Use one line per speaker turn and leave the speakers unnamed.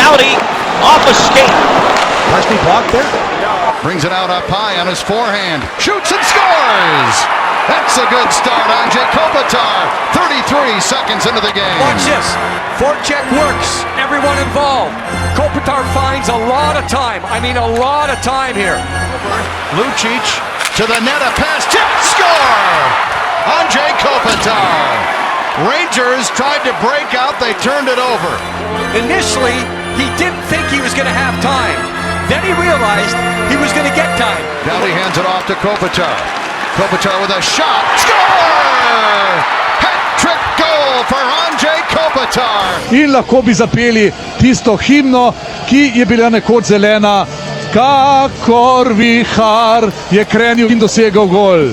Dowdy off a skate.
Partially blocked there.
Brings it out up high on his forehand. Shoots and scores! That's a good start on Kopitar. 33 seconds into the game.
Watch this. Forecheck works. Everyone involved. Kopitar finds a lot of time. I mean, a lot of time here.
Lucic to the net, a pass, tip, score! Andrei Kopitar. Rangers tried to break out, they turned it over.
Initially, he didn't think he was going to have time. Then he realized he was going to get time.
Dowdy hands it off to Kopitar. Kopitar with a shot, score! Hat-trick goal for Andrei Kopitar.
In lahko bi zapeli tisto himno, ki je bila nekoč zelena. Kakor vihar je krenil in dosegal gol.